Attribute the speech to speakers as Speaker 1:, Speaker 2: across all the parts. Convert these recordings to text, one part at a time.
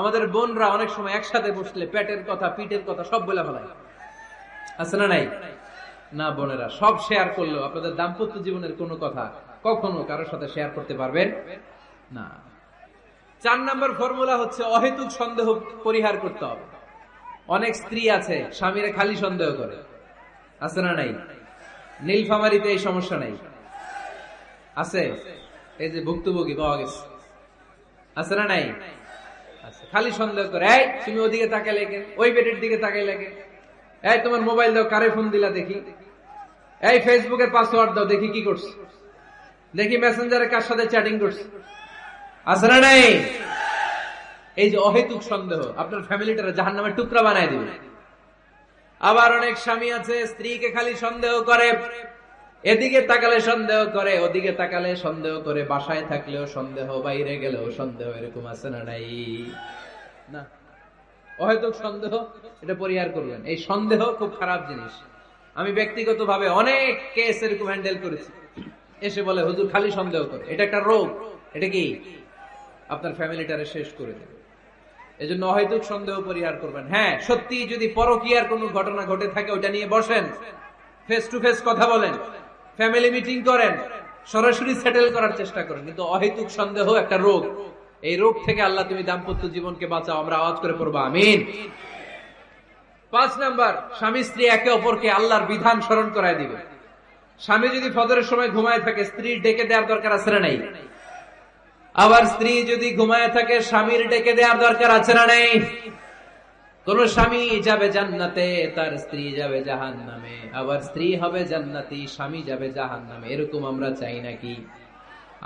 Speaker 1: আমাদের বোনরা অনেক সময় একসাথে বসলে পেটের কথা, পিঠের কথা সব বলে ফেলায়, আছে না নাই? না বোনেরা, সব শেয়ার করলেও আপনাদের দাম্পত্য জীবনের কোনো কথা কখনো কারোর সাথে শেয়ার করতে পারবেন না। 4 নম্বর ফর্মুলা হচ্ছে অহেতুক সন্দেহ পরিহার করতে হবে। অনেক স্ত্রী আছে স্বামীরে খালি সন্দেহ করে, আছে না নাই? নীলফামারীতে এই সমস্যা নাই, আছে? এই যে ভুক্তভোগী পাওয়া গেছে, আছে না নাই? আছে, খালি সন্দেহ করে। এই তুমি ওদিকে তাকাই লেগে, ওই বেডের দিকে তাকাই লেগে, এই তোমার মোবাইল দাও, কারে ফোন দিলা দেখি, এই ফেসবুকের পাসওয়ার্ড দাও দেখি কি করছে, দেখি মেসেঞ্জারে কার সাথে চ্যাটিং করছে, আছে না নাই? এই যে অহেতুক সন্দেহ আপনার ফ্যামিলিটারে জাহান্নামের টুকরা বানায় দিবে। আবার অনেক স্বামী আছে স্ত্রীকে খালি সন্দেহ করে, এদিকে তাকালে সন্দেহ করে, ওদিকে তাকালে সন্দেহ করে, বাসায় থাকলেও সন্দেহ, বাইরে গেলেও সন্দেহ, এরকম আছে না নাই? না, অহেতুক সন্দেহ এটা পরিহার করবেন। এই সন্দেহ খুব খারাপ জিনিস। আমি ব্যক্তিগতভাবে অনেক কেস এরকম হ্যান্ডেল করেছি। এসে বলে হুজুর খালি সন্দেহ করে, এটা একটা রোগ। এটা কি আপনার ফ্যামিলিটারে শেষ করে দেবে। এজন্য অহেতুক সন্দেহ পরিহার করবেন। হ্যাঁ, সত্যি যদি পরকীয়ার কোনো ঘটনা ঘটে থাকে ওটা নিয়ে বসেন, ফেস টু ফেস কথা বলেন, ফ্যামিলি মিটিং করেন, সরাসরি সেটেল করার চেষ্টা করেন। কিন্তু অহেতুক সন্দেহ একটা রোগ। এই রোগ থেকে আল্লাহ তুমি দাম্পত্য জীবনকে বাঁচাও। আমরা আওয়াজ করে পড়বো আমিন। 5 নাম্বার, স্বামী স্ত্রী একে অপরকে আল্লাহর বিধান স্মরণ করায় দিবে। স্বামী যদি ফজরের সময় ঘুমায় থাকে, স্ত্রীর ডেকে দেওয়ার দরকার আছে না নাই? আবার স্ত্রী যদি ঘুমায় থাকে, স্বামীর ডেকে দেওয়ার দরকার আছে না নাই? কোন স্বামী যাবে জান্নাতে, তার স্ত্রী যাবে জাহান্নামে। আবার স্ত্রী হবে জান্নাতি, স্বামী যাবে জাহান্নামে। এরকম আমরা চাই নাকি?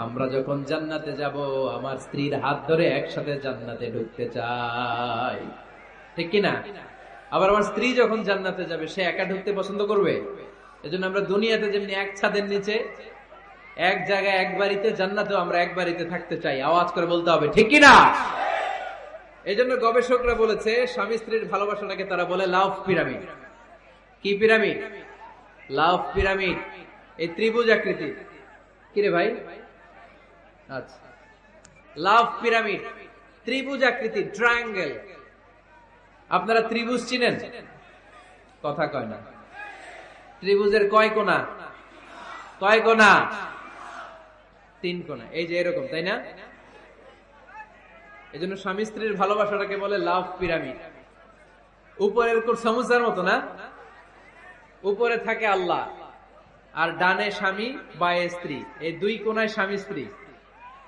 Speaker 1: আমরা যখন জান্নাতে যাব, আমার স্ত্রীর হাত ধরে একসাথে জান্নাতে ঢুকতে চাই, ঠিক কিনা? আবার আমার স্ত্রী যখন জান্নাতে যাবে, সে একা ঢুকতে পছন্দ করবে? এজন্য আমরা দুনিয়াতে যেমনি এক ছাদের নিচে, এক জায়গায়, এক বাড়িতে, জান্নাতেও আমরা এক বাড়িতে থাকতে চাই। আওয়াজ করে বলতে হবে ঠিক কিনা? এই জন্য গবেষকরা বলেছে স্বামী স্ত্রীর ভালোবাসাটাকে তারা বলে লাভ পিরামিড। কি পিরামিড? লাভ পিরামিড। এই ত্রিভুজ আকৃতি। কিরে ভাই? আচ্ছা, লাভ পিরামিড, ত্রিভুজ আকৃতি, ট্রায়াঙ্গেল। আপনারা ত্রিভুজ চিনেন? কথা কয় না। ত্রিভুজের কয় কোণা? কয় কোণা? 3 কোণা। এই যে এরকম, তাই না? এই জন্য স্বামী স্ত্রীর ভালোবাসাটাকে বলে লাভ পিরামিড। উপরে এরকম সমুচার মতো না, উপরে থাকে আল্লাহ, আর ডানে স্বামী, বায়ে স্ত্রী। এই 2 কোণায় স্বামী স্ত্রী,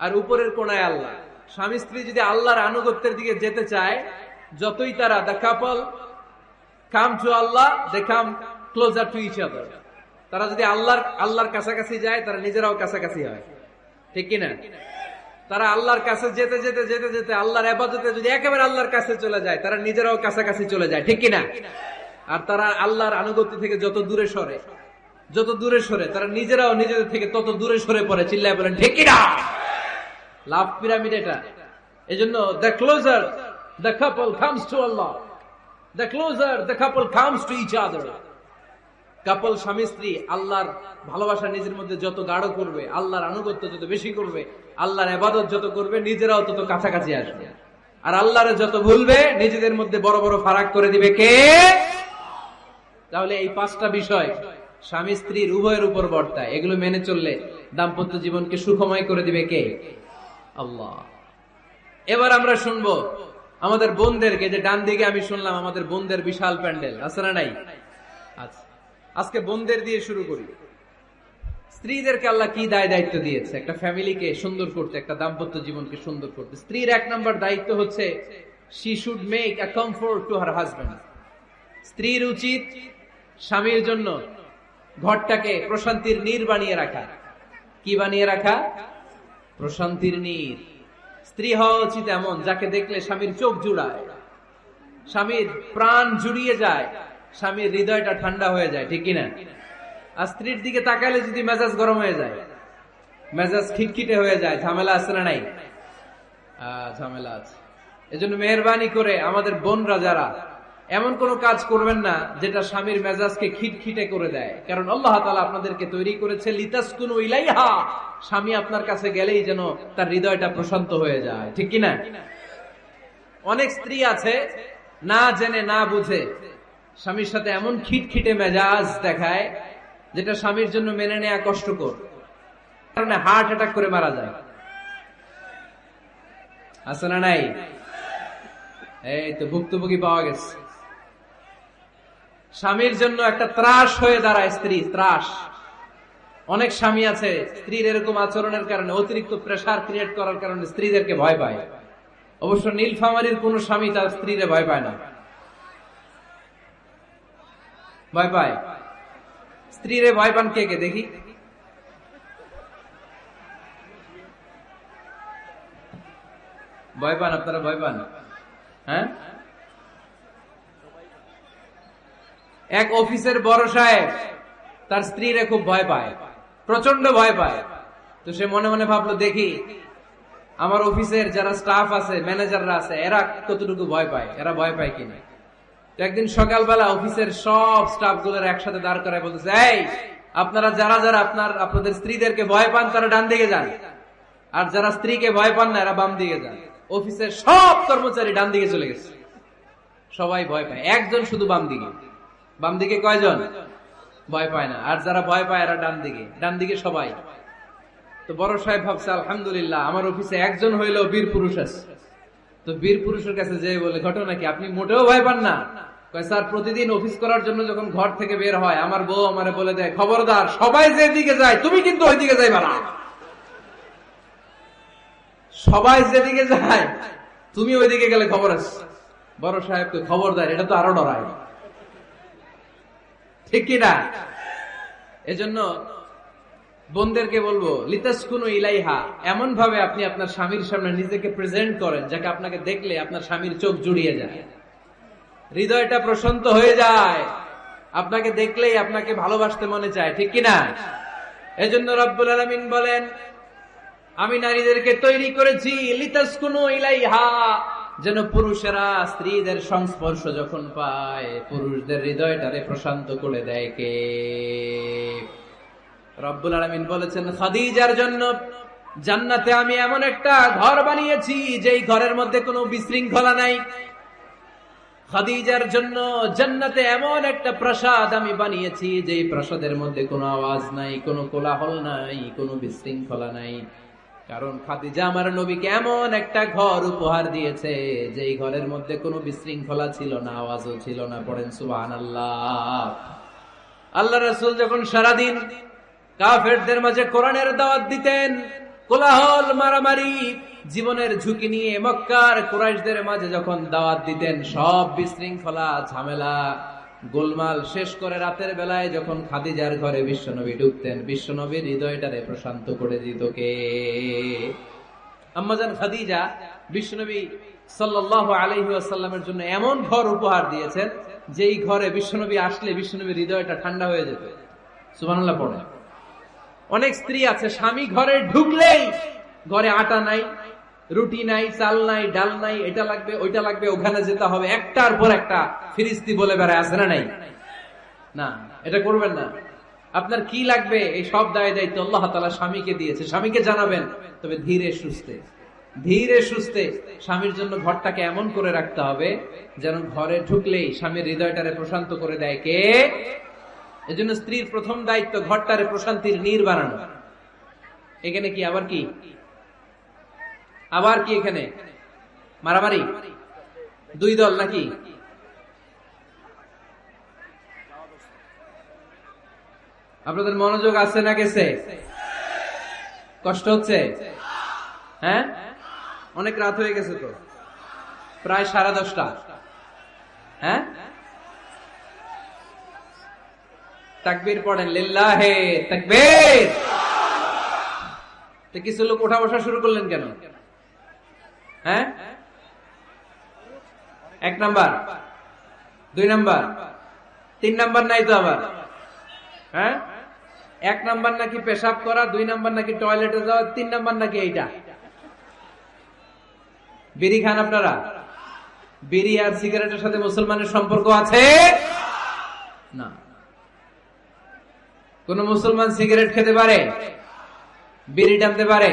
Speaker 1: আর উপরের কোণায় আল্লাহ। স্বামী স্ত্রী যদি আল্লাহর আনুগত্যের দিকে যেতে চায়, যতই তারা, the couple come to Allah, they come closer to each other. তারা যদি আল্লাহর কাছাকাছি যায়, তারা নিজেরাও কাছাকাছি হয়, ঠিক কিনা? তারা আল্লাহর কাছে যেতে যেতে যেতে যেতে আল্লাহর ইবাদতে যদি একেবারে আল্লাহর কাছে চলে যায়, তারা নিজেরাও কাছাকাছি চলে যায়, ঠিক কিনা? আর তারা আল্লাহর আনুগত্য থেকে যত দূরে সরে, যত দূরে সরে, তারা নিজেরাও নিজেদের থেকে তত দূরে সরে পড়ে। চিল্লায় বলেন ঠিক কিনা? লাভ পিরামিড এটা। এজন্য the closer the couple comes to Allah, the closer the couple comes to each other. কাপল, স্বামী স্ত্রী আল্লাহর ভালোবাসা নিজের মধ্যে যত গাঢ় করবে, আল্লাহর আনুগত্য যত বেশি করবে, আল্লাহর ইবাদত যত করবে, নিজেরাও তত কাছাকাছি আসবে। আর আল্লাহরে যত ভুলবে, নিজেদের মধ্যে বড় বড় ফারাক করে দিবে কে? তাহলে এই 5টা বিষয় স্বামী স্ত্রীর উভয়ের উপর বর্তায়। এগুলো মেনে চললে দাম্পত্য জীবনকে সুখময় করে দিবে কে? আল্লাহ। এবার আমরা শুনবো আমাদের বোনদেরকে। যে ডান দিকে আমি শুনলাম আমাদের বোনদের বিশাল প্যান্ডেল, আছে না নাই? আচ্ছা, আজকে বোনদের দিয়ে শুরু করি। স্ত্রীদেরকে আল্লাহ কি দায়িত্ব দিয়েছে একটা ফ্যামিলিকে সুন্দর করতে, একটা দাম্পত্য জীবনকে সুন্দর করতে। স্ত্রীর 1 নম্বর দায়িত্ব হচ্ছে she should make a comfort to her husband. স্ত্রীর উচিত স্বামীর জন্য ঘরটাকে প্রশান্তির নীড় বানিয়ে রাখা। কি বানিয়ে রাখা? প্রশান্তির নীড়। স্ত্রী হওয়া উচিত এমন, যাকে দেখলে স্বামীর চোখ জুড়ায়, স্বামীর প্রাণ জুড়িয়ে যায়, স্বামীর হৃদয়টা ঠান্ডা হয়ে যায়, ঠিক কিনা? আর স্ত্রীর দিকে তাকালে যদি মেজাজ গরম হয়ে যায়, মেজাজ খিটখিটে হয়ে যায়, ঝামেলা আছে না নাই? ঝামেলা আছে। এজন্য মেহেরবানি করে আমাদের বোনরা যারা, এমন কোন কাজ করবেন না যেটা স্বামীর মেজাজকে খিটখিটে করে দেয়। কারণ আল্লাহ তাআলা আপনাদেরকে তৈরি করেছে লিতাসকুনু ইলাইহা, স্বামী আপনার কাছে গেলেই যেন তার হৃদয়টা প্রশান্ত হয়ে যায়, ঠিক কিনা? অনেক স্ত্রী আছে না জেনে না বুঝে স্বামীর সাথে এমন খিটখিটে মেজাজ দেখায় যেটা স্বামীর জন্য মেনে নেওয়া কষ্টকর, কারণে হার্ট অ্যাটাক করে মারা যায়। আছে না নাই? এই তো ভুক্তভোগী পাওয়া গেছে। স্বামীর জন্য একটা ত্রাস হয়ে দাঁড়ায় স্ত্রী, ত্রাস। অনেক স্বামী আছে স্ত্রীর এরকম আচরণের কারণে, অতিরিক্ত প্রেসার ক্রিয়েট করার কারণে স্ত্রীদেরকে ভয় পায়। অবশ্য নীলফামারীর কোন স্বামী তার স্ত্রীরে ভয় পায় না। ভয় পায়? স্ত্রীরে ভয় পান কে কে দেখি? ভয় পান আপনারা? ভয় পান? হ্যাঁ, এক অফিসের বড় সাহেব তার স্ত্রীরে খুব ভয় পায়, প্রচন্ড ভয় পায়। তো সে মনে মনে ভাবলো, দেখি আমার অফিসের যারা স্টাফ আছে, ম্যানেজাররা আছে, এরা কতটুকু ভয় পায়, এরা ভয় পায় কিনা। তো একদিন সকালবেলা অফিসের সব স্টাফ গুলোর একসাথে দাঁড় করায় বলতেছে, এই আপনারা যারা যারা আপনাদের স্ত্রীদেরকে ভয় পান তারা ডান দিকে যান, আর যারা স্ত্রীকে ভয় পান না এরা বাম দিকে যান। অফিসের সব কর্মচারী ডান দিকে চলে গেছে, সবাই ভয় পায়, একজন শুধু বাম দিকে। বাম দিকে কয়জন? ভয় পায় না। আর যারা ভয় পায় এরা ডান দিকে, ডান দিকে সবাই। তো বড় সাহেব ভাবছে, আলহামদুলিল্লাহ আমার অফিসে একজন হইলেও বীর পুরুষ আছে। তো বীর পুরুষের কাছে যে বলে, ঘটনা কি, আপনি মোটেও ভয় পান না? কয়, স্যার প্রতিদিন অফিস করার জন্য যখন ঘর থেকে বের হয় আমার বউ আমারে বলে দেয়, খবরদার সবাই যেদিকে যায় তুমি কিন্তু ওই দিকে যাইবা না, সবাই যেদিকে যায় তুমি ওইদিকে গেলে খবর আছে। বড় সাহেবকে খবর দেয়, এটা তো আরো ডরায়, ঠিক কিনা? এজন্য বোনদেরকে বলবো, লিতাসকুনু ইলাইহা, এমন ভাবে আপনি আপনার স্বামীর সামনে নিজেকে প্রেজেন্ট করেন যাকে আপনাকে দেখলে আপনার স্বামীর চোখ জুড়িয়ে যায়, হৃদয়টা প্রশান্ত হয়ে যায়, আপনাকে দেখলেই আপনাকে ভালোবাসতে মনে চায়, ঠিক কিনা? এজন্য রব্বুল আলামিন বলেন, আমি নারীদেরকে তৈরি করেছি লিতাসকুনু ইলাইহা, যেন পুরুষেরা স্ত্রীদের সংস্পর্শ যখন পায় পুরুষদের হৃদয়টারে প্রশান্ত করে দেয় কে? রব্বুল আলামিন বলেছেন, খাদিজার জন্য জান্নাতে আমি এমন একটা ঘর বানিয়েছি যেই ঘরের মধ্যে কোনো বিশৃঙ্খলা নাই। খাদিজার জন্য জান্নাতে এমন একটা প্রাসাদ আমি বানিয়েছি যেই প্রাসাদের মধ্যে কোনো আওয়াজ নাই, কোনো কোলাহল নাই, কোনো বিশৃঙ্খলা নাই। কারণ খাদিজা আমার নবীকে এমন একটা ঘর উপহার দিয়েছে যেই ঘরের মধ্যে কোনো বিশৃঙ্খলা ছিল না, আওয়াজও ছিল না। পড়েন সুবহানাল্লাহ। আল্লাহ রাসূল যখন সারাদিন কাফেরদের মাঝে কোরআনের দাওয়াত দিতেন, কোলাহল মারামারি জীবনের ঝুঁকি নিয়ে মক্কার কুরাইশদের মাঝে যখন দাওয়াত দিতেন, সব বিশৃঙ্খলা ঝামেলা গোলমাল শেষ করে রাতের বেলায় যখন খাদিজার ঘরে বিশ্বনবী ঢুকতেন, বিশ্বনবীর হৃদয়টারে প্রশান্ত করে দিত কে? আম্মাজান খাদিজা বিশ্বনবী সাল্লাল্লাহু আলাইহি ওয়াসাল্লামের জন্য এমন ঘর উপহার দিয়েছেন যেই ঘরে বিশ্বনবী আসলে বিশ্বনবীর হৃদয়টা ঠান্ডা হয়ে যেত। সুবহানাল্লাহ পড়ে। অনেক স্ত্রী আছে স্বামী ঘরে ঢুকলেই ঘরে আটা নাই, রুটি নাই, চাল নাই, ডাল নাই, এটা লাগবে ওইটা লাগবে, ওখানে যেতে হবে, একটার পর একটা ফিরিস্তি বলে বেড়ায়, আছে না নাই? না, এটা করবেন না। আপনার কি লাগবে এই সব দায় দায়িত্ব আল্লাহ তাআলা স্বামীকে দিয়েছে, স্বামীকে জানাবেন। তবে ধীরে সুস্থে, ধীরে সুস্থে স্বামীর জন্য ঘরটাকে এমন করে রাখতে হবে যেন ঘরে ঢুকলেই স্বামীর হৃদয়টারে প্রশান্ত করে দেয় কে? এজন্য স্ত্রীর প্রথম দায়িত্ব ঘরটারে প্রশান্তির নীড় বানানো। এখানে কি আবার কি এখানে মারামারি? দুই দল নাকি? আপনাদের মনোযোগ আছে না গেছে? কষ্ট হচ্ছে? হ্যাঁ, অনেক রাত হয়ে গেছে তো, প্রায় 10:30। হ্যাঁ, তাকবীর পড়েন, লিল্লাহে তাকবীর। তো কিছু লোক ওঠা বসা শুরু করলেন কেন? হ্যাঁ, 1 নাম্বার, 2 নাম্বার, 3 নাম্বার নাই তো আবার? হ্যাঁ, 1 নাম্বার নাকি পেশাব করা, 2 নাম্বার নাকি টয়লেটে যাওয়া, 3 নাম্বার নাকি এইটা। বিড়ি খান আপনারা? বিড়ি আর সিগারেটের সাথে মুসলমানের সম্পর্ক আছে না। কোন মুসলমান সিগারেট খেতে পারে, বিড়ি টানতে পারে?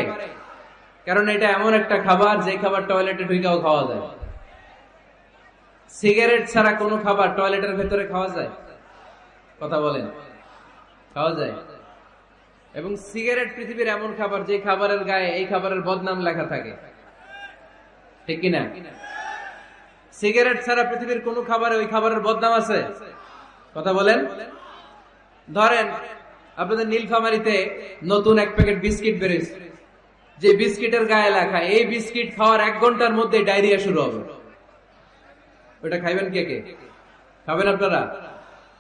Speaker 1: কারণ এটা এমন একটা খাবার যে খাবার টয়লেটে ঢুকেও খাওয়া যায়। সিগারেট ছাড়া কোনো খাবার টয়লেটের ভেতরে খাওয়া যায়? কথা বলেন, খাওয়া যায়? এবং সিগারেট পৃথিবীর এমন খাবার যে খাবারের গায়ে এই খাবারের বদনাম লেখা থাকে, ঠিক কিনা? সিগারেট ছাড়া পৃথিবীর কোন খাবারে ওই খাবারের বদনাম আছে? কথা বলেন। ধরেন আপনাদের নীলফামারীতে নতুন এক প্যাকেট বিস্কিট বেরিয়েছে, যে বিস্কিটের গায়ে লেখা এই বিস্কিট খাওয়ার 1 ঘন্টার মধ্যে ডায়রিয়া শুরু হবে। ওটা খাইবেন কে কে? খাবেন আপনারা?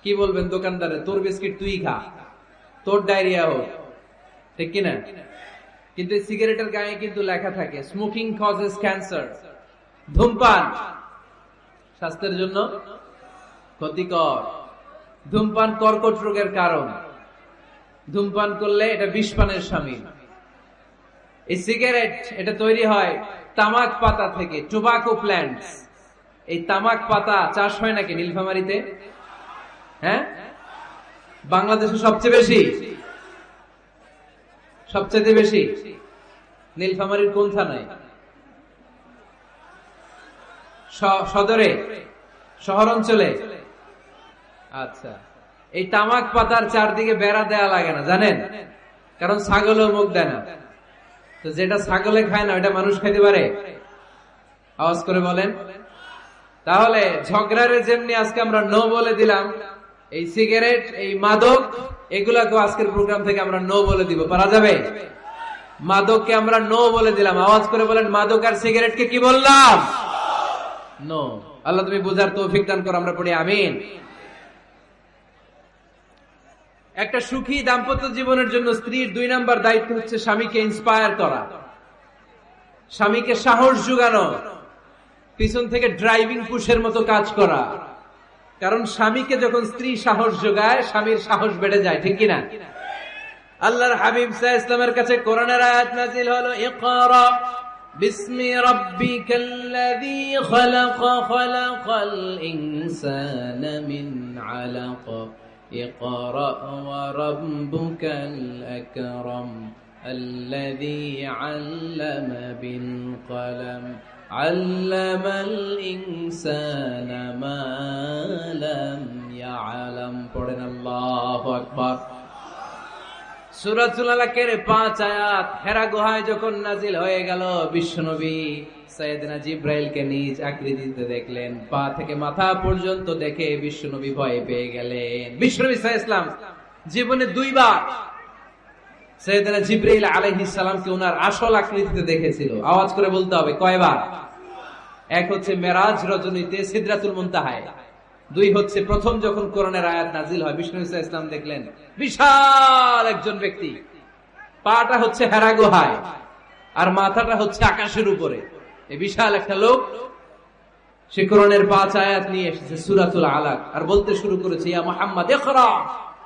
Speaker 1: কি বলবেন দোকানদারে, তোর বিস্কিট তুই খা, তোর ডায়রিয়া হোক, ঠিক কিনা? কিন্তু সিগারেটের গায়ে কিন্তু লেখা থাকে স্মোকিং কজেস ক্যান্সার, ধূমপান স্বাস্থ্যের জন্য ক্ষতিকর, ধূমপান কর্কট রোগের কারণ, ধূমপান করলে এটা বিষপানের শামিল। এই সিগারেট এটা তৈরি হয় তামাক পাতা থেকে, টোবাকো প্ল্যান্টস। এই তামাক পাতা চাষ হয় নাকি নীলফামারীতে? হ্যাঁ, বাংলাদেশে সবচেয়ে বেশি, সবচেয়ে বেশি নীলফামারীর কোন থানায়? সদরে, শহর অঞ্চলে। আচ্ছা, এই তামাক পাতার চারদিকে বেড়া দেয়া লাগে না জানেন? কারণ ছাগলও মুখ দেয় না। তো যেটা ছাগলে খায় না ওটা মানুষ খাইতে পারে? আওয়াজ করে বলেন। তাহলে ঝগড়ারে যেমনি আজকে আমরা নো বলে দিলাম, এই সিগারেট, এই মাদক, এগুলাকে আজকের প্রোগ্রাম থেকে আমরা নো বলে দিব। পারা যাবে? মাদককে আমরা নো বলে দিলাম। আওয়াজ করে বলেন, মাদক আর সিগারেটকে কি বললাম? নো। আল্লাহ তুমি বুঝার তৌফিক দান করো, আমরা পড়ি আমিন। একটা সুখী দাম্পত্য জীবনের জন্য স্ত্রীর 2 নাম্বার দায়িত্ব হচ্ছে স্বামীকে ইন্সপায়ার করা, স্বামীকে সাহস যোগানো, পিছন থেকে ড্রাইভিং পুশের মতো কাজ করা। কারণ স্বামীকে যখন স্ত্রী সাহস যোগায়, স্বামীর সাহস বেড়ে যায়, ঠিক কিনা? আল্লাহর হাবিব সাল্লাল্লাহু আলাইহি ওয়াসাল্লামের কাছে কোরআনের আয়াত নাযিল হলো, ইকরা বিসমি রাব্বিকাল্লাযী খালাক, খালাকাল ইনসানা মিন আলাক, ইকরা ওয়া রাব্বুকাল আকরাম, আল্লাযী আল্লামা বিল কলম, আল্লামাল ইনসানা মা লাম ইয়ালাম। পড়েন আল্লাহু আকবার। সূরাতুল আলাকের 5 আয়াত হেরা গুহায় যখন নাজিল হয়ে গেল, বিশ্বনবী সাইয়েদনা জিবরাইলকে নিজ আকৃতিতে দেখলেন, পা থেকে মাথা পর্যন্ত দেখে বিশ্বনবী ভয় পেয়ে গেলেন। বিশ্বনবী সাল্লাল্লাহু আলাইহি ওয়াসাল্লাম জীবনে 2 বার সাইয়েদনা জিবরাইল আলাইহিস সালামকে ওনার আসল আকৃতিতে দেখেছিল। আওয়াজ করে বলতে হবে, কয়বার? 1 হচ্ছে মেরাজ রজনীতে সিদরাতুল মুনতাহায়, 2 হচ্ছে প্রথম যখন কোরআনের আয়াত নাজিল হয়, বিষ্ণু সাল্লাল্লাহু আলাইহি ওয়াসাল্লাম দেখলেন বিশাল একজন ব্যক্তি, পাটা হচ্ছে হেরা গুহায় আর মাথাটা হচ্ছে আকাশের উপরে। এই বিশাল একটা লোক, সে কোরআনের 5 আয়াত নিয়ে এসেছে সূরাতুল আলাক, আর বলতে শুরু করেছে, ইয়া মুহাম্মদ ইকরা,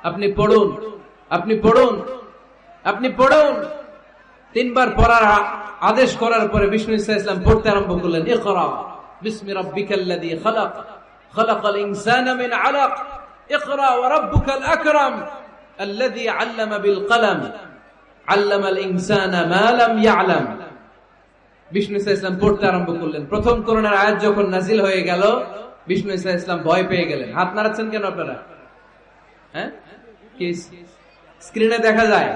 Speaker 1: আপনি পড়ুন, আপনি পড়ুন, আপনি পড়ুন। 3 বার পড়ার আদেশ করার পরে বিষ্ণু সাল্লাল্লাহু আলাইহি ওয়াসাল্লাম পড়তে আরম্ভ করলেন, ইকরা বিসমি রাব্বিকাল্লাযী খালাক, খালাকাল ইনসানা মিন আলাক, ইকরা ওয়া রাব্বুকাল আকরাম, আল্লাযী আল্লামা বিল কলম, আল্লামাল ইনসানা মা লাম ইয়ালাম। বিষ্ণু সাল্লাল্লাহু আলাইহি ওয়াসাল্লাম পড়তে আরম্ভ করলেন। প্রথম কোরআনের আয়াত যখন নাজিল হয়ে গেল, বিষ্ণু সাল্লাল্লাহু আলাইহি ওয়াসাল্লাম ভয় পেয়ে গেলেন। হাত নাড়াচ্ছেন কেন আপনারা? হ্যাঁ, কি স্ক্রিনে দেখা যায়?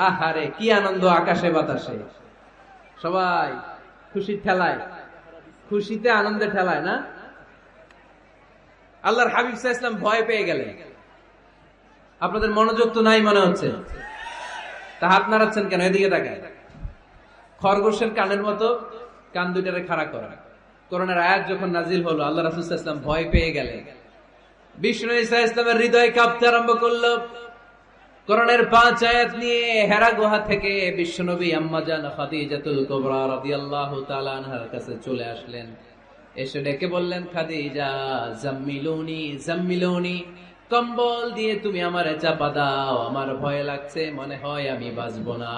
Speaker 1: আহারে কি আনন্দ আকাশে বাতাসে, সবাই খুশির ঠেলায়, খুশিতে আনন্দে ঠেলায় না? আল্লাহর হাবিব সাল্লাল্লাহু আলাইহি ওয়াসাল্লাম ভয় পেয়ে গেলেন। আপনাদের মনোযোগ তো নাই মনে হচ্ছে, তা হাত নাড়াচ্ছেন কেন? এদিকে তাকায়। খরগোশের কানের মতো কান দুইটারে খাড়া করা। কোরআনের আয়াত যখন নাজিল হলো, আল্লাহ রাসূল সাল্লাল্লাহু আলাইহি ওয়াসাল্লাম ভয় পেয়ে গেলেন। বিষ্ণু সাল্লাল্লাহু আলাইহি ওয়াসাল্লামের হৃদয় কাঁপতে আরম্ভ করলো। কোরআনের 5 আয়াত নিয়ে হেরা গুহা থেকে বিশ্বনবী আম্মা জান খাদিজাতুল কুবরা রাদিয়াল্লাহু তাআলা আনহার কাছে চলে আসলেন। এসে ডেকে বললেন, খাদিজা জাম্মিলুনি জাম্মিলুনি, কম্বল দিয়ে তুমি আমারে চাপা দাও, আমার ভয় লাগছে, মনে হয় আমি বাঁচবো না।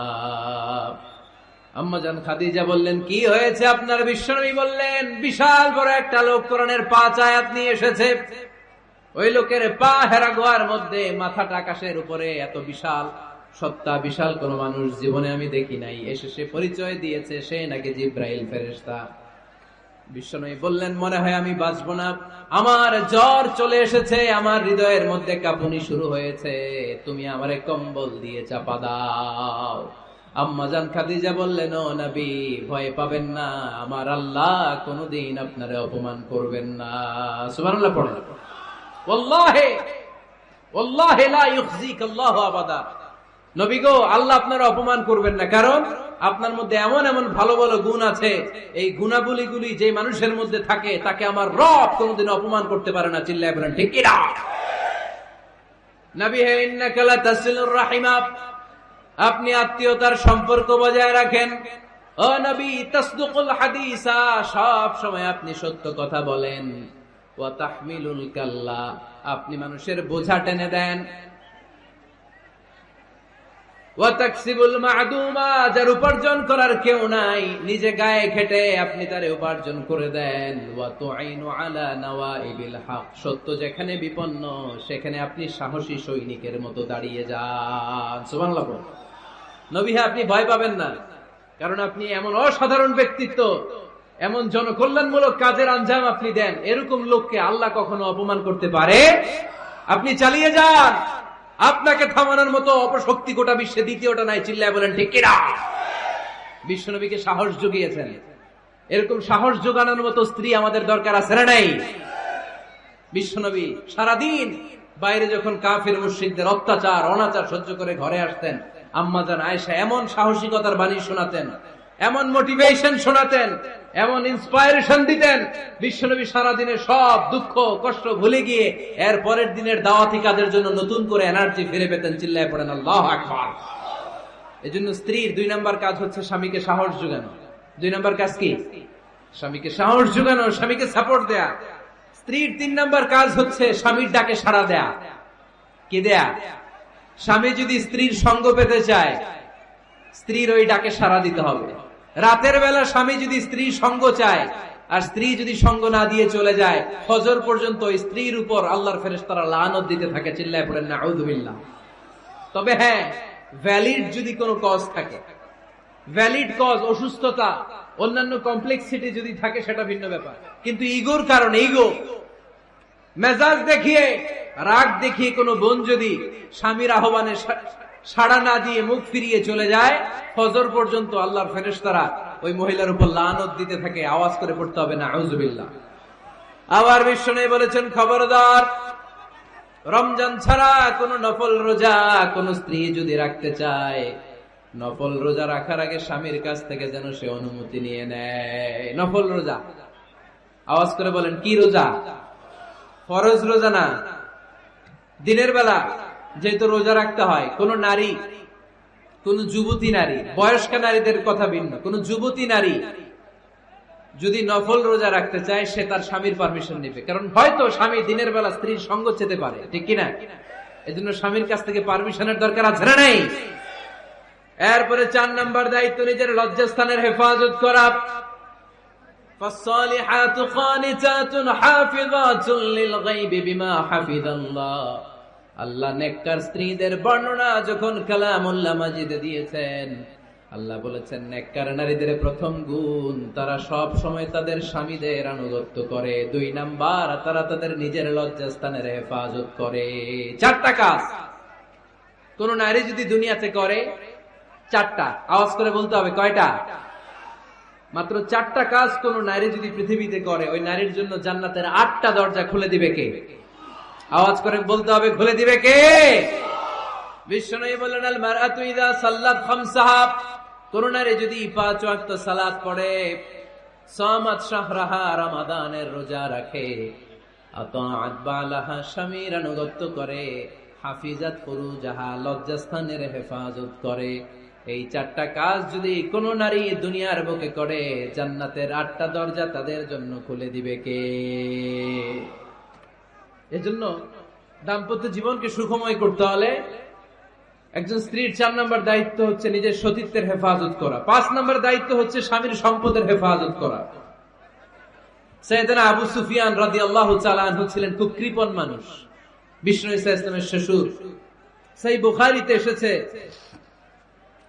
Speaker 1: আম্মা জান খাদিজা বললেন, কি হয়েছে আপনার? বিশ্বনবী বললেন, বিশাল বড় একটা লোক কোরআনের 5 আয়াত নিয়ে এসেছে। ওই লোকের পা হেরা গুহার মধ্যে, মাথাটা আকাশের উপরে, এত বিশাল সত্তা, বিশাল কোন মানুষ জীবনে আমি দেখি নাই। এসে সে পরিচয় দিয়েছে সে নাকি জিবরাইল ফেরেশতা। বিশ্বনবী বললেন, মনে হয় আমি বাঁচবো না, আমার জ্বর চলে এসেছে, আমার হৃদয়ের মধ্যে কাঁপুনি শুরু হয়েছে, তুমি আমারে কম্বল দিয়ে চাপা দাও। আম্মাজান খাদিজা বললেন, ও নবী, ভয় পাবেন না, আমার আল্লাহ কোনদিন আপনারে অপমান করবেন না। সুবহানাল্লাহ পড়েন। ওয়াল্লাহি ওয়াল্লাহি লা ইউখজিকাল্লাহু আবাদা। নবী গো, আল্লাহ আপনার অপমান করবেন না, কারণ আপনার মধ্যে এমন এমন ভালো ভালো গুণ আছে, এই গুণাবলীগুলি যে মানুষের মধ্যে থাকে তাকে আমার রব কোনদিন অপমান করতে পারে না। চিল্লায় বলেন ঠিক কিনা? নবী হে, ইন্নাকা লা তাসিলুর রাহিমা, আপনি আত্মীয়তার সম্পর্ক বজায় রাখেন। ও নবী, তাসদুকুল হাদিসা, সব সময় আপনি সত্য কথা বলেন। ওয়া তাহমিলুল কাল্লা, আপনি মানুষের বোঝা টেনে দেন। ওয়া তাকসিবুল মা'দুমা, যার উপার্জন করার কেউ নাই, নিজে গায়ে খেটে আপনি তারে উপার্জন করে দেন। ওয়া তুঈনু আলা নাওয়াইবিল হক, সত্য যেখানে বিপন্ন সেখানে আপনি সাহসী সৈনিকের মতো দাঁড়িয়ে যান। সুবহানাল্লাহ। নবী, আপনি ভয় পাবেন না, কারণ আপনি এমন অসাধারণ ব্যক্তিত্ব, এমন জনকল্যাণমূলক কাজের আঞ্জাম আপনি দেন, এরকম লোককে আল্লাহ কখনো অপমান করতে পারে? আপনি চালিয়ে যান, আপনাকে থামানোর মতো অপশক্তি গোটা বিশ্বে দ্বিতীয়টা নাই। চিল্লায় বলেন ঠিক কিনা? বিশ্বনবীকে সাহস জুগিয়েছেন, এরকম সাহস জোগানোর মতো স্ত্রী আমাদের দরকার আছে না নাই? বিশ্বনবী সারাদিন বাইরে যখন কাফির মুশরিকদের অত্যাচার অনাচার সহ্য করে ঘরে আসতেন, আম্মাজান আয়েশা এমন সাহসিকতার বাণী শোনাতেন, এমন মোটিভেশন শোনাতেন, এমন ইন্সপায়ারেশন দিতেন, বিশ্বনবী সারাদিনের সব দুঃখ কষ্ট ভুলে গিয়ে এর পরের দিনের দাওয়াতি কাজের জন্য নতুন করে এনার্জি ফিরে পেতেন। চিল্লায় পড়েন আল্লাহু আকবার। এজন্য স্ত্রীর 2 নাম্বার কাজ হচ্ছে স্বামীকে সাহস যোগানো। 2 নাম্বার কাজ কি? স্বামীকে সাহস যোগানো, স্বামীকে সাপোর্ট দেয়া। স্ত্রীর 3 নাম্বার কাজ হচ্ছে স্বামীর ডাকে সাড়া দেয়া। কি দেয়া? স্বামী যদি স্ত্রীর সঙ্গ পেতে চায়, স্ত্রীর ওই ডাকে সাড়া দিতে হবে। রাতের বেলা স্বামী যদি স্ত্রীর সঙ্গ চায়, আর স্ত্রী যদি সঙ্গ না দিয়ে চলে যায়, ফজর পর্যন্ত স্ত্রীর উপর আল্লাহর ফেরেশতারা লানত দিতে থাকে। চিল্লায় পড়েন নাউযু বিল্লাহ। তবে হ্যাঁ, ভ্যালিড যদি কোনো কজ থাকে, ভ্যালিড কজ, অসুস্থতা, অন্যান্য কমপ্লেক্সিটি যদি থাকে, সেটা ভিন্ন ব্যাপার। কিন্তু ইগোর কারণে, ইগো, মেজাজ দেখিয়ে, রাগ দেখিয়ে কোনো বোন যদি স্বামীর আহ্বানে সাড়া না দিয়ে মুখ ফিরিয়ে চলে যায়, ফজর পর্যন্ত আল্লাহর ফেরেশতারা ওই মহিলার উপর লানত দিতে থাকে। আওয়াজ করে পড়তে হবে নাউযু বিল্লাহ। আবার বিশ্বনবী বলেছেন, খবরদার, রমজান ছাড়া কোন নফল রোজা কোন স্ত্রী যদি রাখতে চায়, নফল রোজা রাখার আগে স্বামীর কাছ থেকে যেন সে অনুমতি নিয়ে নেয়। নফল রোজা, আওয়াজ করে বলেন কি রোজা? ফরজ রোজা না। দিনের বেলা যেহেতু রোজা রাখতে হয়, কোন নারী, কোন যুবতী নারী, বয়স্ক নারীদের কথা ভিন্ন, কোন যুবতী নারী যদি নফল রোজা রাখতে চায়, সে তার স্বামীর পারমিশন নেবে। কারণ হয়তো স্বামী দিনের বেলা স্ত্রীর সঙ্গ চেতে পারে, ঠিক কিনা? এজন্য স্বামীর কাছ থেকে পারমিশনের দরকার আছে না নাই? এরপরে 4 নাম্বার দায়িত্ব, নিজের লজ্জাস্থানের হেফাজত করা। فالصالحات قانتات حافظات للغيب بما حفظ الله। আল্লাহ নেককার স্ত্রীদের বর্ণনা যখন কালামুল্লাহ মাজিদে দিয়েছেন, আল্লাহ বলেছেন নেককার নারীদের প্রথম গুণ, তারা সব সময় তাদের স্বামীদের আনুগত্য করে। 2 নাম্বার, তারা তাদের নিজের লজ্জাস্থানের হেফাজত করে। 4টা কাজ কোন নারী যদি দুনিয়াতে করে, 4টা, আওয়াজ করে বলতে হবে কয়টা? মাত্র 4টা কাজ কোন নারী যদি পৃথিবীতে করে, ওই নারীর জন্য জান্নাতের 8টা দরজা খুলে দিবে কে? আওয়াজ করে বলতে হবে, খুলে দিবে কে? বিশ্বনবী বললেন, আল মারআতু ইযা সাল্লাত খামসাহা, কোন নারী যদি 5 ওয়াক্ত সালাত পড়ে, সামাত শাহরাহা, রমাদানের রোজা রাখে, আতাআত বালাহা, স্বামীর আনুগত্য করে, হাফিজাত ফুরুজাহা, লজ্জাস্থানের হেফাজত করে, এই 4টা কাজ যদি কোন নারী দুনিয়ার বুকে করে, জান্নাতের 8টা দরজা তাদের জন্য খুলে দিবে কে? এজন্য দাম্পত্য জীবনকে সুখময় করতে হলে একজন স্ত্রীর 4 নম্বর দায়িত্ব হচ্ছে নিজের সতীত্বের হেফাজত করা। 5 নম্বর দায়িত্ব হচ্ছে স্বামীর সম্পদের হেফাজত করা। সাইয়েদনা আবু সুফিয়ান রাদিয়াল্লাহু তাআলা আনহু ছিলেন খুব কৃপণ মানুষ, বিষ্ণু ইসা ইসলামের শ্বশুর। সেই বুখারীতে এসেছে,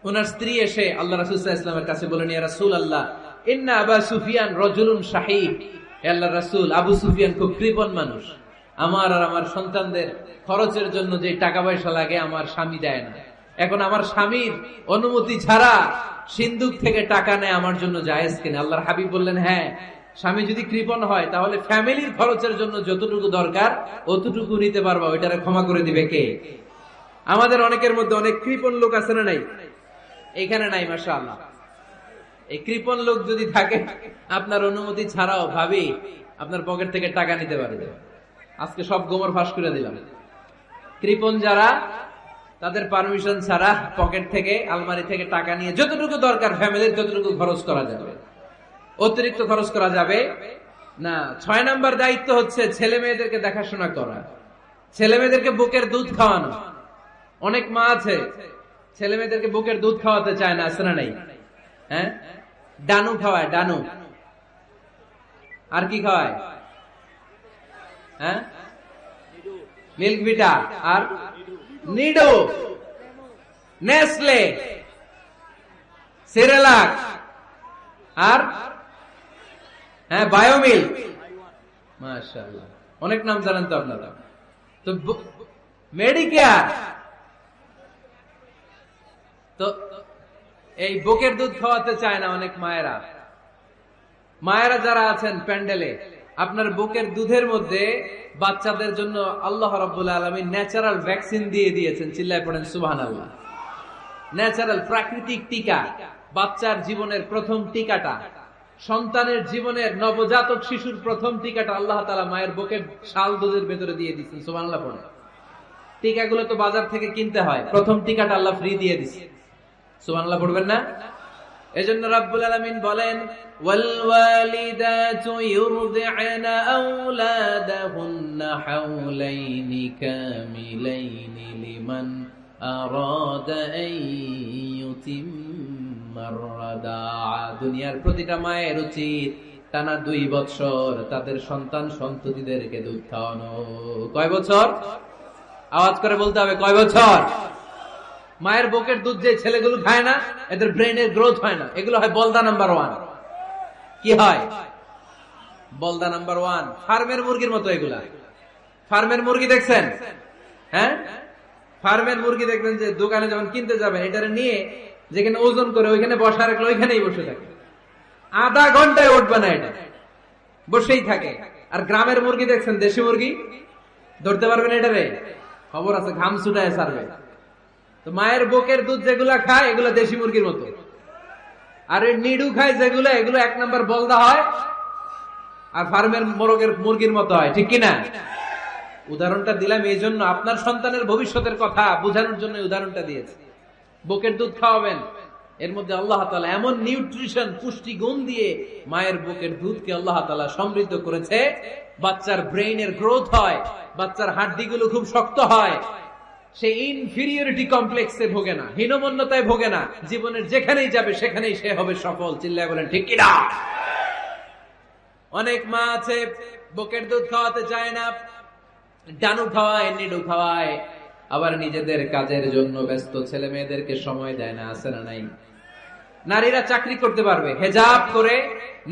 Speaker 1: ওনার স্ত্রী এসে আল্লাহ রাসূল সাল্লাল্লাহু আলাইহি ওয়াসাল্লামের কাছে বলেন, ইয়া রাসূলুল্লাহ, ইন্না আবু সুফিয়ান রাজুলুন শাহীহ, হে আল্লাহর রাসূল, আবু সুফিয়ান খুব কৃপণ মানুষ। আমার আর আমার সন্তানদের খরচের জন্য যে টাকা পয়সা লাগে আমার স্বামী দেয় না। এখন আমার স্বামীর অনুমতি ছাড়া সিন্ধুক থেকে টাকা নেয় আমার জন্য জায়েজ কিনা? আল্লাহর হাবিব বললেন, হ্যাঁ, স্বামী যদি কৃপণ হয় তাহলে ফ্যামিলির খরচের জন্য যতটুকু দরকার অতটুকু নিতে পারবা, ওইটারে ক্ষমা করে দিবে কে? আমাদের অনেকের মধ্যে অনেক কৃপণ লোক আছে না নাই? এখানে নাই মাশাআল্লাহ। এই কৃপণ লোক যদি থাকে, আপনার অনুমতি ছাড়াও ভাবি আপনার পকেট থেকে টাকা নিতে পারবে। আজকে সব গোমর ফাঁস করে দিলাম। কৃপণ যারা, তাদের পারমিশন ছাড়া পকেট থেকে, আলমারি থেকে টাকা নিয়ে যতটুকু দরকার ফ্যামিলির যতটুকু খরচ করা যাবে, অতিরিক্ত খরচ করা যাবে না। 6 নাম্বার দায়িত্ব হচ্ছে ছেলে মেয়েদেরকে দেখাশোনা করা, ছেলে মেয়েদেরকে বুকের দুধ খাওয়ানো। অনেক মা আছে ছেলে মেয়েদেরকে বুকের দুধ খাওয়াতে চায় না, আছে না নাই? হ্যাঁ, ডানু খাওয়ায়, ডানু। আর কি খাওয়ায়? হ্যাঁ, মিল্ক ভিটা আর নিডো, নেসলে, সেরেলাক আর হ্যাঁ বায়োমিল্ক। মাশাআল্লাহ, অনেক নাম জানেন তো আপনারা। তো মেডিকেয়ার, তো এই বুকের দুধ খাওয়াতে চায় না অনেক মায়েরা। মায়েরা যারা আছেন প্যান্ডেলে, আপনার বুকের দুধের মধ্যে বাচ্চাদের জন্য আল্লাহ রাব্বুল আলামিন ন্যাচারাল ভ্যাকসিন দিয়ে দিয়েছেন। চিল্লায় পড়েন সুবহানাল্লাহ। ন্যাচারাল, প্রাকৃতিক টিকা, বাচ্চার জীবনের প্রথম টিকাটা, সন্তানের জীবনের নবজাতক শিশুর প্রথম টিকাটা আল্লাহ তাআলা মায়ের বুকের শাল দুধের ভেতরে দিয়ে দিয়েছেন। সুবহানাল্লাহ পড়েন। টিকাগুলো তো বাজার থেকে কিনতে হয়, প্রথম টিকাটা আল্লাহ ফ্রি দিয়ে দিয়েছে। সুবহানাল্লাহ পড়বেন না? এজন্য রাব্বুল আলামিন বলেন, ওয়াল ওয়ালিদাতু ইউরদি'না আওলাদাহুন্না হাওলাইনি কামিলাইনি লিমান আরাদা আন ইউতিম্মার রাদাআ। দুনিয়ার প্রতিটা মায়ের উচিত টানা 2 বছর তাদের সন্তান সন্ততিদেরকে দুধ খাওয়ানো। কয় বছর? আওয়াজ করে বলতে হবে, কয় বছর? মায়ের বুকের দুধ যে ছেলেগুলো খায় না, এদের ব্রেনের গ্রোথ হয় না। এগুলো হয় বলদা নাম্বার 1। কি হয়? বলদা নাম্বার 1। ফার্মের মুরগির মতো এগুলা। ফার্মের মুরগি দেখছেন? হ্যাঁ, ফার্মের মুরগি দেখবেন যে দোকানে যখন কিনতে যাবেন, এটারে নিয়ে যেখানে ওজন করে ওইখানে বসা রাখলে ওইখানেই বসে থাকে, আধা ঘন্টায় উঠবে না, এটা বসেই থাকে। আর গ্রামের মুরগি দেখছেন, দেশি মুরগি, ধরতে পারবেন এটারে? খবর আছে, ঘাম ছুটায় ছাড়বে। তো মায়ের বুকের দুধ যেগুলা খায় এগুলো দেশি মুরগির মতো, আর এই নিডু খায় যেগুলো, এগুলো 1 নাম্বার বলদা হয়, আর ফার্মের মুরগির মতো হয়। ঠিক কিনা? উদাহরণটা দিলাম এই জন্য, আপনার সন্তানের ভবিষ্যতের কথা বোঝানোর জন্য উদাহরণটা দিয়েছি। বুকের দুধ খাওয়াবেন, এর মধ্যে আল্লাহ তাআলা এমন নিউট্রিশন, পুষ্টি গুণ দিয়ে মায়ের বুকের দুধকে আল্লাহ তাআলা সমৃদ্ধ করেছে। বাচ্চার ব্রেইনের গ্রোথ হয়, বাচ্চার হাড্ডিগুলো খুব শক্ত হয়, সে ইনফিরিয়রিটি কমপ্লেক্সে ভোগে না, হীনমন্যতায় ভোগে না। জীবনের যেখানেই যাবে সেখানেই সে হবে সফল। চিল্লায় বলেন ঠিক কিনা? অনেক মা আছে বুকের দুধ খাওয়াতে চায় না, ডানু খাওয়ায়, নিডু খাওয়ায়, আবার নিজেদের কাজের জন্য ব্যস্ত, ছেলে মেয়েদেরকে সময় দেয় না। আছে না নাই? নারীরা চাকরি করতে পারবে, হেজাব করে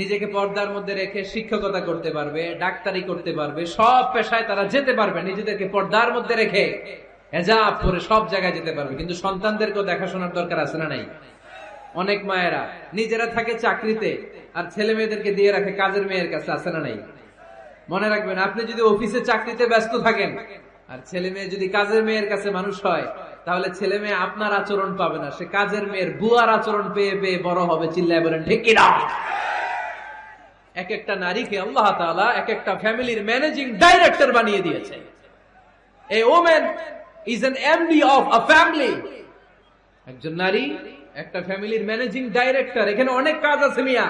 Speaker 1: নিজেকে পর্দার মধ্যে রেখে শিক্ষকতা করতে পারবে, ডাক্তারি করতে পারবে, সব পেশায় তারা যেতে পারবে, নিজেদেরকে পর্দার মধ্যে রেখে হেজাব পরে সব জায়গায় যেতে পারবে। কিন্তু সন্তানদেরকেও দেখাশোনার দরকার আছে না নাই? অনেক মায়েরা নিজেরা থাকে চাকরিতে আর ছেলে মেয়েদেরকে দিয়ে রাখে কাজের মেয়ের কাছে। আছে না নাই? মনে রাখবেন, আপনি যদি অফিসে চাকরিতে ব্যস্ত থাকেন আর ছেলে মেয়ে যদি কাজের মেয়ের কাছে মানুষ হয়, তাহলে ছেলে মেয়ে আপনার আচরণ পাবে না, সে কাজের মেয়ের বুয়ার আচরণ পেয়ে পেয়ে বড় হবে। চিল্লায় বলেন ঠিক কিনা? এক একটা নারীকে আল্লাহ তাআলা এক একটা ফ্যামিলির ম্যানেজিং ডাইরেক্টর বানিয়ে দিয়েছে। A woman is an MD of a family. একজন নারী একটা ফ্যামিলির ম্যানেজিং ডাইরেক্টর। এখানে অনেক কাজ আছে মিয়া।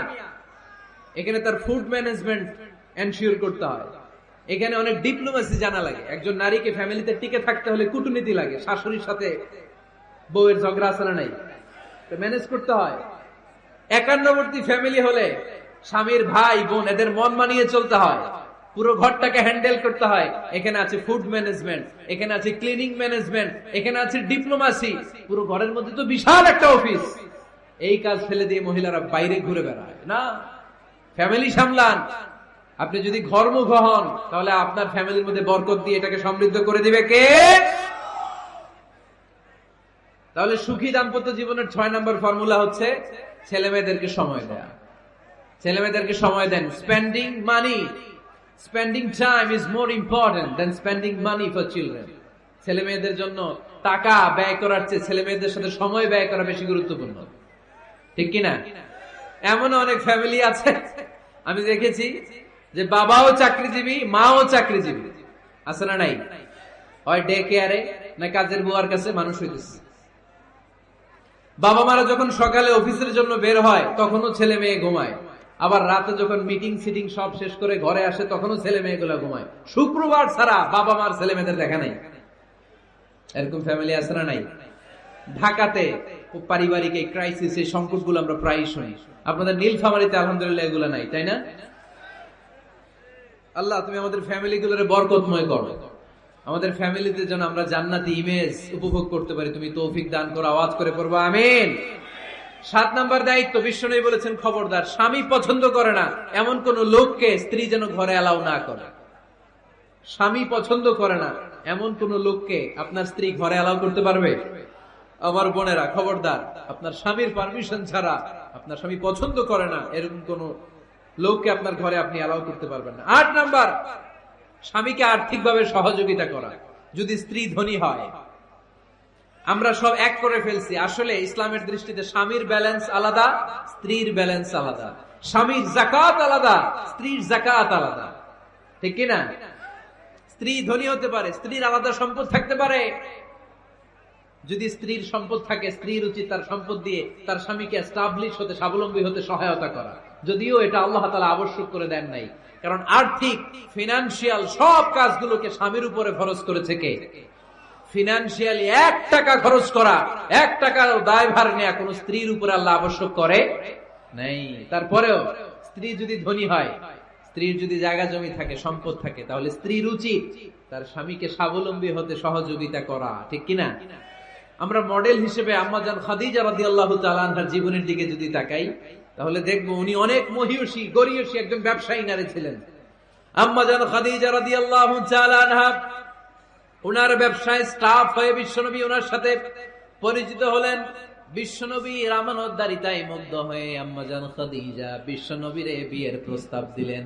Speaker 1: এখানে তার ফুড ম্যানেজমেন্ট এনশিওর করতে হয়, এখানে অনেক ডিপ্লোমেসি জানা লাগে। একজন নারীকে ফ্যামিলিতে টিকে থাকতে হলে কূটনীতি লাগে, শাশুড়ির সাথে বউয়ের ঝগড়া আছে না নাই, ম্যানেজ করতে হয়। একান্নবর্তী ফ্যামিলি হলে স্বামীর ভাই বোন এদের মন মানিয়ে চলতে হয়, পুরো ঘরটাকে হ্যান্ডেল করতে হয়। এখানে আছে ফুড ম্যানেজমেন্ট, এখানে আছে ক্লিনিং ম্যানেজমেন্ট, এখানে আছে ডিপ্লোমাসি। পুরো ঘরের মধ্যে তো বিশাল একটা অফিস। এই কাজ ফেলে দিয়ে মহিলারা বাইরে ঘুরে বেড়ায় না। ফ্যামিলি সামলান। আপনি যদি ঘরমুখ হন তাহলে আপনার ফ্যামিলির মধ্যে বরকত দিয়ে এটাকে সমৃদ্ধ করে দিবে কে? তাহলে সুখী দাম্পত্য জীবনের 6 নম্বর ফর্মুলা হচ্ছে ছেলে মেয়েদেরকে সময় দেয়া। ছেলে মেয়েদেরকে সময় দেন। Spending money, spending time is more important than spending money for children. ছেলে মেয়েদের জন্য টাকা ব্যয় করার চেয়ে ছেলে মেয়েদের সাথে সময় ব্যয় করা বেশি গুরুত্বপূর্ণ, ঠিক কিনা? এমন অনেক ফ্যামিলি আছে আমি দেখেছি যে বাবাও চাকরিজীবী, মাও চাকরিজীবী, আছে না নাই? হয় ডে কেয়ারে না কাজের বুয়ার কাছে মানুষ হইতেছে। বাবা মারা যখন সকালে অফিসের জন্য বের হয় তখনও ছেলে মেয়ে ঘুমায়, আবার রাতে যখন মিটিং সিটিং সব শেষ করে ঘরে আসে তখনও ছেলে মেয়েগুলো ঘুমায়। শুক্রবার ছাড়া বাবা মার ছেলে মেয়েদের দেখা নাই। এরকম ফ্যামিলি আছে না নাই? ঢাকাতে পারিবারিক এই ক্রাইসিস, এই সংকটগুলো আমরা প্রায়ই শুনি। আপনাদের নীলফামারীতে আলহামদুলিল্লাহ এগুলো নাই, তাই না? আল্লাহ তুমি আমাদের ফ্যামিলিগুলোরে বরকতময় করো, আমাদের ফ্যামিলিতে যেন আমরা জান্নাতি ইমেজ উপভোগ করতে পারি, তুমি তৌফিক দান করো। আওয়াজ করে পড়বো আমিন। 7 নম্বর দায়িত্ব, বিশ্বনবী বলেছেন খবরদার, স্বামী পছন্দ করে না এমন কোন লোককে স্ত্রী যেন ঘরে অ্যালাউ না করে। স্বামী পছন্দ করে না এমন কোন লোককে আপনার স্ত্রী ঘরে অ্যালাউ করতে পারবে? আমার বোনেরা খবরদার, আপনার স্বামীর পারমিশন ছাড়া, আপনার স্বামী পছন্দ করে না এরকম কোন লোককে আপনার ঘরে আপনি অ্যালাউ করতে পারবেন না। 8 নাম্বার, স্বামীকে আর্থিকভাবে সহযোগিতা করা। যদি স্ত্রী ধনী হয়, আমরা সব এক করে ফেলছি, আসলে ইসলামের দৃষ্টিতে স্বামীর ব্যালেন্স আলাদা, স্ত্রীর ব্যালেন্স আলাদা। স্বামীর যাকাত আলাদা, স্ত্রীর যাকাত আলাদা, ঠিক কিনা? স্ত্রী ধনী হতে পারে, স্ত্রীর আলাদা সম্পদ থাকতে পারে। যদি স্ত্রীর সম্পদ থাকে, স্ত্রীর উচিত তার সম্পদ দিয়ে তার স্বামীকে এস্টাবলিশ হতে, স্বাবলম্বী হতে সহায়তা করা। যদিও এটা আল্লাহ তাআলা আবশ্যক করে দেন নাই, কারণ আর্থিক ফিনান্সিয়াল সব কাজগুলোকে স্বামীর উপরে খরচ করেছে কে? ফিনান্সিয়ালি 1 টাকা খরচ করা, 1 টাকার দায়ভার নেয়া কোন স্ত্রীর উপরে আল্লাহ আবশ্যক করে নাই। তারপরেও স্ত্রী যদি ধনী হয়, স্ত্রীর যদি জায়গা জমি থাকে, সম্পদ থাকে, তাহলে স্ত্রীর উচিত তার স্বামীকে স্বাবলম্বী হতে সহযোগিতা করা, ঠিক কিনা? আমরা মডেল হিসেবে আম্মাজান খাদিজা রাদিয়াল্লাহু তাআলা আনহার জীবনের দিকে যদি তাকাই, তাহলে দেখবো উনি অনেক মহিয়সী, গরিয়সী একজন ব্যবসায়ী নারী ছিলেন। আম্মাজান খাদিজা রাদিয়াল্লাহু তাআলা আনহা ওনার ব্যবসায় স্টাফ হয়ে বিশ্বনবী ওনার সাথে পরিচিত হলেন। বিশ্বনবীর আমানতদারিতায় মুগ্ধ হয়ে আম্মাজান খাদিজা বিশ্বনবীর বিয়ের প্রস্তাব দিলেন।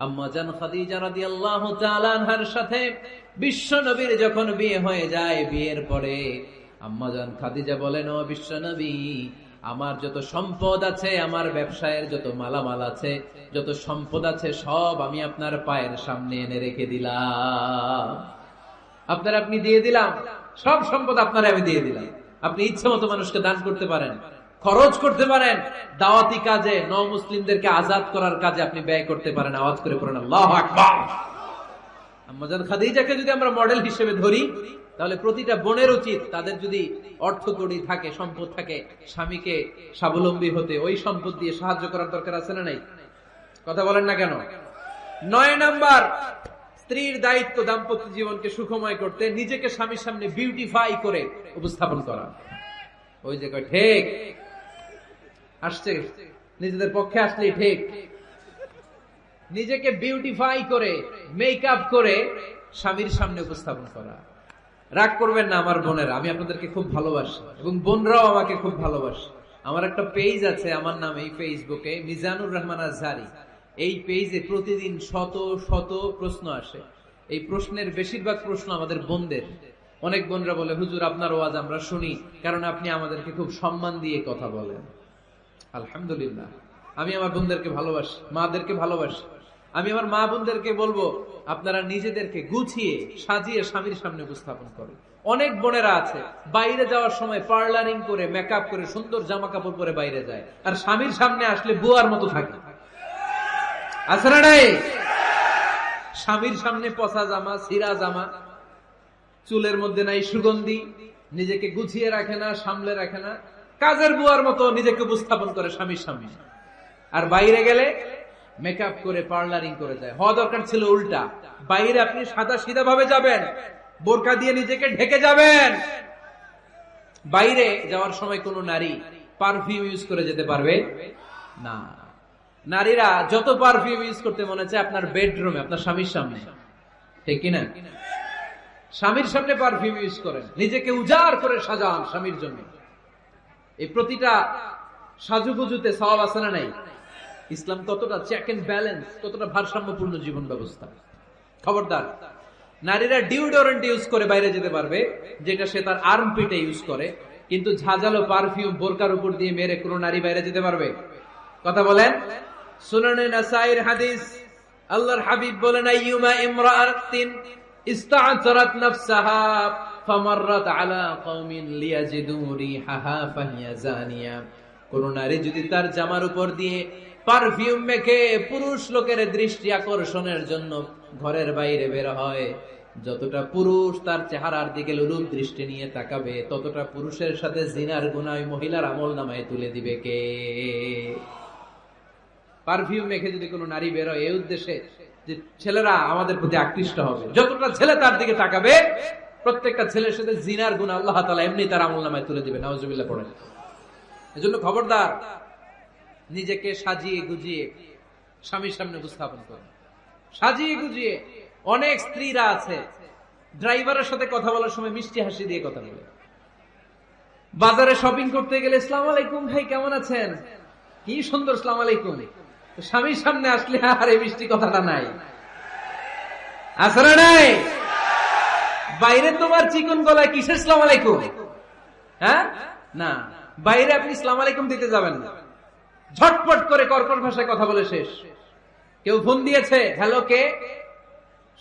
Speaker 1: আম্মাজান খাদিজা রাদিয়াল্লাহু তাআলা আনহার সাথে বিশ্বনবীর যখন বিয়ে হয়ে যায়, বিয়ের পরে আম্মাজান খাদিজা বলেন, ও বিশ্বনবী, আমার যত সম্পদ আছে, আমার ব্যবসায়ের যত মালামাল আছে, যত সম্পদ আছে, সব আমি আপনার পায়ের সামনে এনে রেখে দিলাম। আপনি দিয়ে দিলাম, সব সম্পদ আপনার আমি দিয়ে দিলাম। আপনি ইচ্ছে মতো মানুষকে দান করতে পারেন, খরচ করতে পারেন, দাওয়াতি কাজে, মুসলিমদেরকে আজাদ করার কাজে আপনি ব্যয় করতে পারেন। আওয়াজ করে পড়েন আল্লাহু আকবার। আম্মাজান খাদিজাকে যদি আমরা মডেল হিসেবে ধরি, তাহলে প্রতিটা বোনের উচিত তাদের যদি অর্থকড়ি থাকে, সম্পদ থাকে, স্বামীকে স্বাবলম্বী হতে ওই সম্পদ দিয়ে সাহায্য করার দরকার আছে না নাই? কথা বলেন না কেন? 9 নাম্বার, স্ত্রীর দায়িত্ব দাম্পত্য জীবনকে সুখময় করতে নিজেকে স্বামীর সামনে বিউটিফাই করে উপস্থাপন করা। ওই যে কয় ঠিক আসছে, নিজেদের পক্ষে আসলে ঠিক, নিজেকে বিউটিফাই করে, মেকআপ করে স্বামীর সামনে উপস্থাপন করা। রাগ করবেন না আমার বোনেরা, আমি আপনাদেরকে খুব ভালোবাসি এবং বোনরাও আমাকে খুব ভালোবাসে। আমার একটা পেজ আছে আমার নামে ফেসবুকে, মিজানুর রহমান আজহারি। এই পেজে প্রতিদিন শত শত প্রশ্ন আসে। এই প্রশ্নের বেশিরভাগ প্রশ্ন আমাদের বোনদের। অনেক বোনরা বলে, হুজুর আপনার ওয়াজ আমরা শুনি কারণ আপনি আমাদেরকে খুব সম্মান দিয়ে কথা বলেন। আলহামদুলিল্লাহ, আমি আমার বোনদেরকে ভালোবাসি, মাদেরকে ভালোবাসি। আমি আমার মা বোনদেরকে বলবো, আপনারা নিজেদেরকে গুছিয়ে সাজিয়ে স্বামীর সামনে উপস্থাপন করেন। অনেক বোনেরা আছে বাইরে যাওয়ার সময় পার্লারিং করে, মেকআপ করে, সুন্দর জামা কাপড় পরে বাইরে যায়, আর স্বামীর সামনে আসলে বুয়ার মতো থাকে। আছে না নাই? স্বামীর সামনে পচা জামা, ছিঁড়া জামা, চুলের মধ্যে নাই সুগন্ধি, নিজেকে গুছিয়ে রাখে না, সামলে রাখে না, কাজের বুয়ার মতো নিজেকে উপস্থাপন করে স্বামীর সামনে। আর বাইরে গেলে মেকআপ করে, পার্লারিং করে যায়। হওয়া দরকার ছিল উল্টা, বাইরে আপনি সাদা সিধা ভাবে যাবেন, বোরকা দিয়ে নিজেকে ঢেকে যাবেন। বাইরে যাওয়ার সময় কোন নারী পারফিউম ইউজ করে যেতে পারবে না। নারীরা যত পারফিউম ইউজ করতে মনে চায় আপনার বেডরুমে, আপনার স্বামীর সামনে, ঠিক কিনা? স্বামীর সামনে পারফিউম ইউজ করেন, নিজেকে উজাড় করে সাজান স্বামীর জন্য। এই প্রতিটা সাজুগুজুতে সওয়াব আছে না নাই? ইসলাম কতটা চেক এন্ড ব্যালেন্স, কতটা ভারসাম্যপূর্ণ জীবন ব্যবস্থা। খবরদার, নারীরা ডিওডোরেন্ট ইউজ করে বাইরে যেতে পারবে, যেটা সে তার আর্মপিটে ইউজ করে, কিন্তু ঝাঁঝালো পারফিউম বোরকার উপর দিয়ে মেরে কোনো নারী বাইরে যেতে পারবে? কথা বলেন। সুনানে নাসাইর হাদিস, আল্লাহর হাবিব বলেন, আইয়ুমা ইমরাআতিন ইস্তা'তারাত নাফসাহা ফামাররাত আলা কওমিন লিয়াজিদু রিহাহা ফাহিয়া জানিয়া। কোন নারী যদি তার জামার উপর দিয়ে পারফিউম মেখে পুরুষ লোকের দৃষ্টি আকর্ষণের জন্য ঘরের বাইরে বের হয়, যতটা পুরুষ তার চেহারার দিকে লোলুপ দৃষ্টি নিয়ে তাকাবে, ততটা পুরুষের সাথে জিনার গুনাহ মহিলার আমলনামায় তুলে দিবে কে? পারফিউম মেখে যদি কোনো নারী বের হয় এই উদ্দেশ্যে যে ছেলেরা আমাদের প্রতি আকৃষ্ট হবে, যতটা ছেলে তার দিকে তাকাবে, প্রত্যেকটা ছেলের সাথে জিনার গুনাহ আল্লাহ তাআলা এমনি তার আমলনামায় তুলে দিবে। নাউজুবিল্লাহ পড়েন। এজন্য খবরদার, নিজেকে সাজিয়ে গুজিয়ে স্বামীর সামনে উপস্থাপন করুন, সাজিয়ে গুজিয়ে। অনেক স্ত্রীরা আছে ড্রাইভারের সাথে কথা বলার সময় মিষ্টি হাসি দিয়ে কথা বলে। বাজারে শপিং করতে গেলে আসসালামু আলাইকুম ভাই, কেমন আছেন? কি সুন্দর আসসালামু আলাইকুম। স্বামীর সামনে আসলে আর এই মিষ্টি কথাটা নাই, আছে না নাই? বাইরে তোমার চিকন গলায় কিসের আসসালামু আলাইকুম? হ্যাঁ না, বাইরে আপনি আসসালামু আলাইকুম দিতে যাবেন না, ঝটপট করে কর্কশ ভাষায় কথা বলে শেষ। কেউ ফোন দিয়েছে, হ্যালো কে?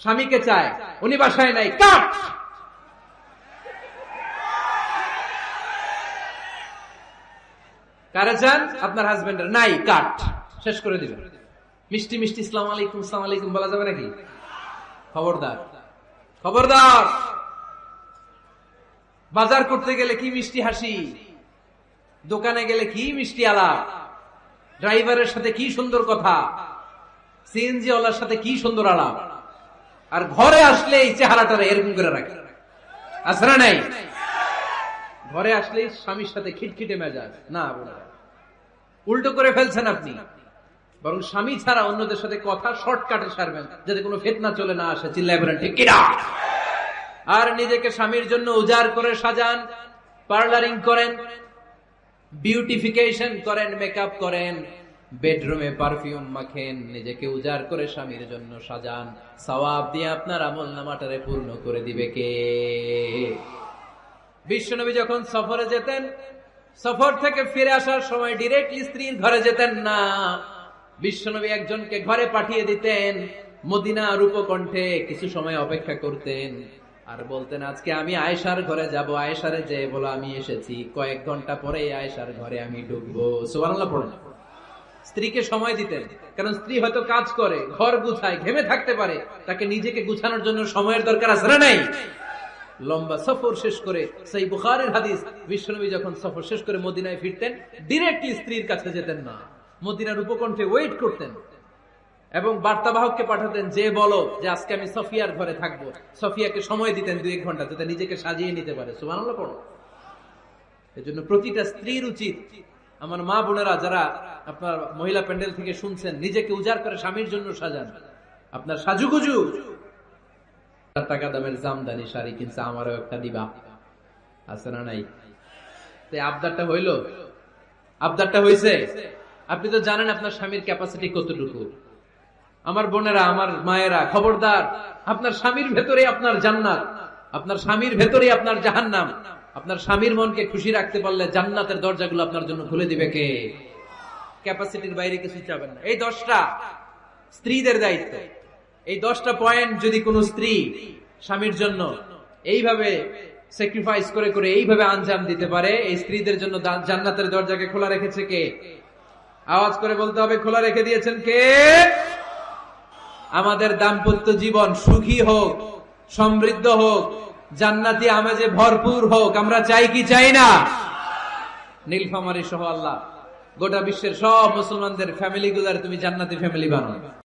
Speaker 1: স্বামীকে চায়, উনি বাসায় নাই, কাট। কারে চান? আপনার হাজবেন্ডের, নাই, কাট, শেষ করে দিবেন। মিষ্টি মিষ্টি আসসালামু আলাইকুম আসসালামু আলাইকুম বলা যাবে নাকি? খবরদার, খবরদার। বাজার করতে গেলে কি মিষ্টি হাসি, দোকানে গেলে কি মিষ্টি আলাপ, ড্রাইভারের সাথে কি সুন্দর কথা, সিএনজি ওয়ালার সাথে কি সুন্দর আলাপ, আর ঘরে আসলে এই চেহারাটা এরকম করে রাখে, আছে না নাই? ঘরে আসলে স্বামীর সাথে খিটখিটে মেজাজ না, উল্টো করে ফেলছেন আপনি। বরং স্বামী ছাড়া অন্যদের সাথে কথা শর্টকাটে সারবেন, যাতে কোনো ফিতনা চলে না আসে। চিল্লায় বলেন ঠিক কিনা? আর নিজেকে স্বামীর জন্য উজাড় করে সাজান, পার্লারিং করেন, বিউটিফিকেশন করেন, মেকআপ করেন, বেডরুমে পারফিউম মাখেন, নিজেকে উজাড় করে স্বামীর জন্য সাজান। সওয়াব দিয়ে আপনার আমলনামাটারে পূর্ণ করে দিবে কে? বিশ্বনবী যখন সফরে যেতেন, সফর থেকে ফিরে আসার সময় ডিরেক্টলি স্ত্রীর ঘরে যেতেন না। বিশ্বনবী একজনকে ঘরে পাঠিয়ে দিতেন, মদিনার উপকণ্ঠে কিছু সময় অপেক্ষা করতেন, আর বলতেন আজকে আমি আয়েশার ঘরে যাব। আয়েশারে যে বলো আমি এসেছি, কয়েক ঘন্টা পরে আয়েশার ঘরে আমি ঢুকবো। সুবহানাল্লাহ পড়েন। স্ত্রীকে সময় দিতেন, কারণ স্ত্রী হয়তো কাজ করে, ঘর গুছায়, ঘেমে থাকতে পারে, তাকে নিজেকে গুছানোর জন্য সময়ের দরকার আছে না নাই? লম্বা সফর শেষ করে, সেই বুখারীর হাদিস, বিশ্বনবী যখন সফর শেষ করে মদিনায় ফিরতেন, ডিরেক্টলি স্ত্রীর কাছে যেতেন না, মদিনার উপকণ্ঠে ওয়েট করতেন এবং বার্তাবাহককে পাঠাতেন, যে বলো যে আজকে আমি সফিয়ার ঘরে থাকবো। সফিয়াকে সময় দিতেন 2-1 ঘন্টা, যাতে নিজেকে সাজিয়ে নিতে পারে। সুবহানাল্লাহ পড়ো। এজন্য প্রতিটা স্ত্রীর উচিত, আমার মা বোনেরা যারা আপনার মহিলা প্যান্ডেল থেকে শুনছেন, নিজেকে উজাড় করে স্বামীর জন্য সাজান। আপনার সাজুগুজু, টাকা দামের জামদানি শাড়ি কিনছে, আমারও একটা দিবা, আছে না নাই? আবদারটা হইল, আবদারটা হয়েছে। আপনি তো জানেন আপনার স্বামীর ক্যাপাসিটি কতটুকু। আমার বোনেরা, আমার মায়েরা, খবরদার, আপনার স্বামীর ভেতরে আপনার জান্নাত, আপনার স্বামীর ভেতরে আপনার জাহান্নাম। আপনার স্বামীর মনকে খুশি রাখতে পারলে জান্নাতের দরজাগুলো আপনার জন্য খুলে দিবে কে? ক্যাপাসিটির বাইরে কিছু চাবেন না। এই 10টা স্ত্রীদের দায়িত্ব। এই 10টা পয়েন্ট যদি কোনো স্ত্রী স্বামীর জন্য এইভাবে স্যাক্রিফাইস করে করে এইভাবে আঞ্জাম দিতে পারে, এই স্ত্রীদের জন্য জান্নাতের দরজাকে খোলা রেখেছে কে? আওয়াজ করে বলতে হবে, খোলা রেখে দিয়েছেন কে? আমাদের দাম্পত্য জীবন সুখী হোক, সমৃদ্ধ হোক, জান্নাতি আমেজে ভরপুর হোক, আমরা চাই কি চাই না? নীলফামারী সহ আল্লাহ গোটা বিশ্বের সব মুসলমানদের ফ্যামিলি গুলার তুমি জান্নাতি ফ্যামিলি বানাও।